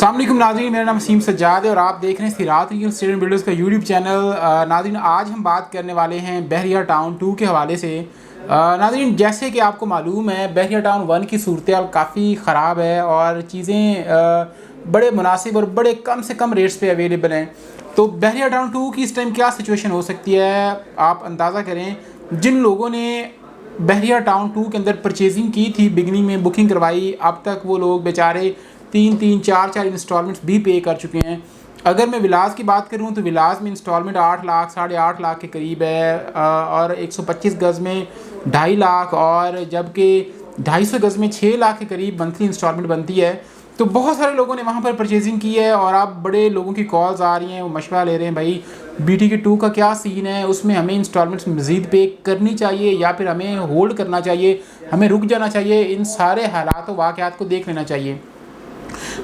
अस्सलाम वालेकुम नाज़रीन, मेरा नाम वसीम सज्जाद है और आप देख रहे हैं सिरात रियल एस्टेट एंड बिल्डर्स का यूट्यूब चैनल। नाज़रीन, आज हम बात करने वाले हैं बहरिया टाउन 2 के हवाले से। नाज़रीन, जैसे कि आपको मालूम है, बहरिया टाउन 1 की सूरत काफ़ी ख़राब है और चीज़ें बड़े मुनासिब और बड़े कम से कम रेट्स पे अवेलेबल हैं। तो बहरिया टाउन 2 की इस टाइम क्या सिचुएशन हो सकती है, आप अंदाज़ा करें। जिन लोगों ने बहरिया टाउन 2 के अंदर परचेजिंग की थी, बिगनिंग में बुकिंग करवाई, अब तक वो लोग बेचारे 3-3, 4-4 इंस्टॉलमेंट्स भी पे कर चुके हैं। अगर मैं विलास की बात करूं तो विलास में इंस्टॉलमेंट 8 लाख, 8.5 लाख के करीब है और 125 गज़ में 2.5 लाख और जबकि 250 गज़ में 6 लाख के करीब मंथली इंस्टॉलमेंट बनती है। तो बहुत सारे लोगों ने वहाँ पर परचेजिंग की है और अब बड़े लोगों की कॉल्स आ रही हैं, वो मशवरा ले रहे हैं, भाई BTK 2 का क्या सीन है, उसमें हमें इंस्टॉलमेंट्स मज़ीद पे करनी चाहिए या फिर हमें होल्ड करना चाहिए, हमें रुक जाना चाहिए। इन सारे हालात व वाक़यात को देख लेना चाहिए।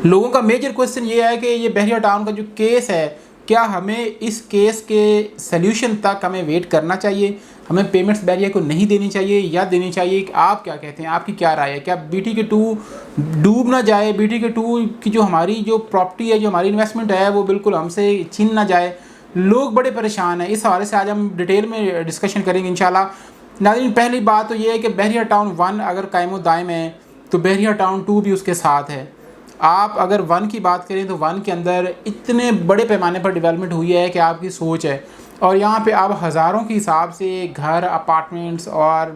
लोगों का मेजर क्वेश्चन ये है कि ये बहरिया टाउन का जो केस है, क्या हमें इस केस के सल्यूशन तक हमें वेट करना चाहिए, हमें पेमेंट्स बहरिया को नहीं देनी चाहिए या देनी चाहिए? आप क्या कहते हैं, आपकी क्या राय है? क्या BTK 2 डूब ना जाए, BTK 2 की जो हमारी जो प्रॉपर्टी है, जो हमारी इन्वेस्टमेंट है, वो बिल्कुल हमसे छीन ना जाए? लोग बड़े परेशान हैं। इस हवाले से आज हम डिटेल में डिस्कशन करेंगे इंशाल्लाह। नाज़रीन, पहली बात तो ये है कि बहरिया टाउन 1 अगर कायम दायम है तो बहरिया टाउन 2 भी उसके साथ है। आप अगर 1 की बात करें तो 1 के अंदर इतने बड़े पैमाने पर डेवलपमेंट हुई है कि आपकी सोच है, और यहाँ पे अब हज़ारों के हिसाब से घर, अपार्टमेंट्स और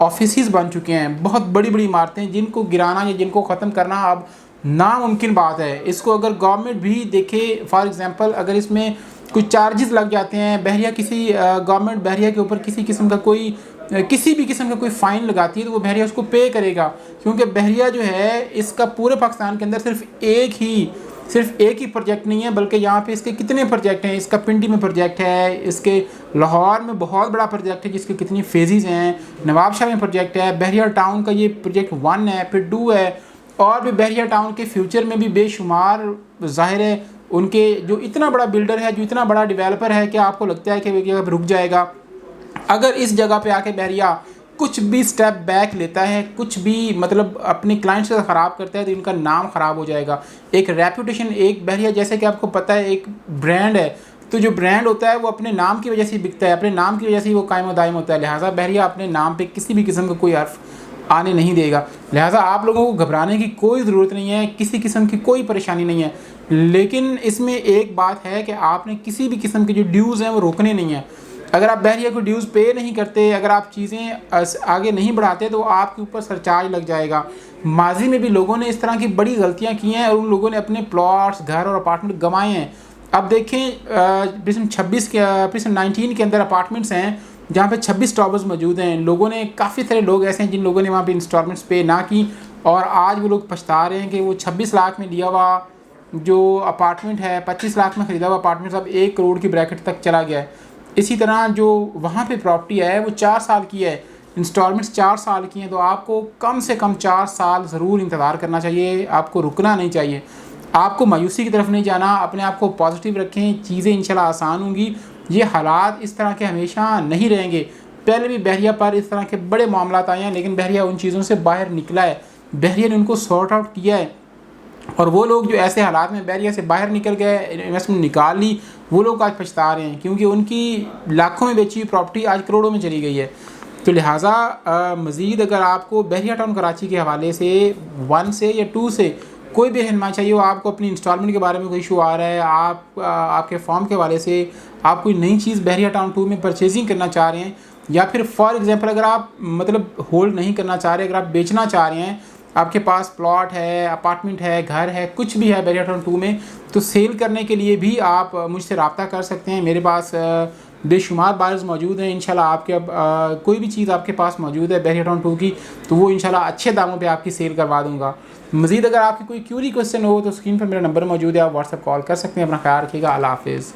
ऑफिसेज बन चुके हैं। बहुत बड़ी बड़ी इमारतें जिनको गिराना या जिनको ख़त्म करना अब नामुमकिन बात है। इसको अगर गवर्नमेंट भी देखे, फॉर एग्ज़ाम्पल अगर इसमें कुछ चार्जेस लग जाते हैं, बहरिया किसी गवर्नमेंट बहरिया के ऊपर किसी किस्म का कोई किसी भी किस्म का कोई फ़ाइन लगाती है तो वो बहरिया उसको पे करेगा, क्योंकि बहरिया जो है इसका पूरे पाकिस्तान के अंदर सिर्फ एक ही प्रोजेक्ट नहीं है, बल्कि यहाँ पे इसके कितने प्रोजेक्ट हैं। इसका पिंडी में प्रोजेक्ट है, इसके लाहौर में बहुत बड़ा प्रोजेक्ट है जिसके कितनी फेजेज़ हैं, नवाबशाह में प्रोजेक्ट है, बहरिया टाउन का ये प्रोजेक्ट 1 है, फिर 2 है, और भी बहरिया टाउन के फ्यूचर में भी बेशुमार ज़ाहिर है उनके जो इतना बड़ा बिल्डर है, जो इतना बड़ा डेवलपर है, क्या आपको लगता है कि वो रुक जाएगा? अगर इस जगह पे आके बहरिया कुछ भी स्टेप बैक लेता है, कुछ भी मतलब अपने क्लाइंट्स से ख़राब करता है, तो इनका नाम ख़राब हो जाएगा। एक रेपुटेशन, एक बहरिया जैसे कि आपको पता है एक ब्रांड है, तो जो ब्रांड होता है वो अपने नाम की वजह से बिकता है, अपने नाम की वजह से वो कायम दायम होता है। लिहाजा बहरिया अपने नाम पे किसी भी किस्म का कोई हर्फ आने नहीं देगा। लिहाजा आप लोगों को घबराने की कोई ज़रूरत नहीं है, किसी किस्म की कोई परेशानी नहीं है। लेकिन इसमें एक बात है कि आपने किसी भी किस्म के जो ड्यूज़ हैं वो रोकने नहीं हैं। अगर आप बहरिया को ड्यूज़ पे नहीं करते, अगर आप चीज़ें आगे नहीं बढ़ाते, तो आपके ऊपर सरचार्ज लग जाएगा। माजी में भी लोगों ने इस तरह की बड़ी गलतियां की हैं और उन लोगों ने अपने प्लॉट्स, घर और अपार्टमेंट गंवाए हैं। अब देखें, प्रिज़म 19 के अंदर अपार्टमेंट्स हैं जहाँ पे 26 टॉवर्स मौजूद हैं। लोगों ने, काफ़ी सारे लोग ऐसे हैं जिन लोगों ने वहाँ पे इंस्टॉलमेंट्स पे ना की और आज वो लोग पछता रहे हैं कि वो 26 लाख में लिया हुआ जो अपार्टमेंट है, 25 लाख में ख़रीदा हुआ अपार्टमेंट अब 1 करोड़ की ब्रैकेट तक चला गया है। इसी तरह जो वहाँ पे प्रॉपर्टी है वो 4 साल की है, इंस्टॉलमेंट्स 4 साल की हैं, तो आपको कम से कम 4 साल ज़रूर इंतज़ार करना चाहिए। आपको रुकना नहीं चाहिए, आपको मायूसी की तरफ नहीं जाना। अपने आप को पॉजिटिव रखें, चीज़ें इंशाल्लाह आसान होंगी। ये हालात इस तरह के हमेशा नहीं रहेंगे। पहले भी बहरिया पर इस तरह के बड़े मामलात आए हैं, लेकिन बहरिया उन चीज़ों से बाहर निकला है, बहरिया ने उनको सॉर्ट आउट किया है। और वो लोग जो ऐसे हालात में बहरिया से बाहर निकल गए, इन्वेस्टमेंट निकाल ली, वो लोग आज पछता रहे हैं, क्योंकि उनकी लाखों में बेची हुई प्रॉपर्टी आज करोड़ों में चली गई है। तो लिहाजा मज़ीद अगर आपको बहरिया टाउन कराची के हवाले से 1 से या 2 से कोई भी रहनुमाई चाहिए हो, आपको अपनी इंस्टॉलमेंट के बारे में कोई इशू आ रहा है, आपके फॉर्म के हवाले से आप कोई नई चीज़ बहरिया टाउन 2 में परचेजिंग करना चाह रहे हैं, या फिर फॉर एग्ज़ाम्पल अगर आप मतलब होल्ड नहीं करना चाह रहे, अगर आप बेचना चाह रहे हैं, आपके पास प्लॉट है, अपार्टमेंट है, घर है, कुछ भी है बहरिया टाउन 2 में, तो सेल करने के लिए भी आप मुझसे रब्ता कर सकते हैं। मेरे पास बेशुमार बायर्स मौजूद हैं। इंशाल्लाह आपके कोई भी चीज़ आपके पास मौजूद है बहरिया टाउन 2 की, तो वो इंशाल्लाह अच्छे दामों पे आपकी सेल करवा दूँगा। मज़ीद अगर आपकी कोई क्वेरी क्वेश्चन हो तो स्क्रीन पर मेरा नंबर मौजूद है, आप व्हाट्सएप कॉल कर सकते हैं। अपना ख्याल रखिएगा। अल्लाह हाफ़िज़।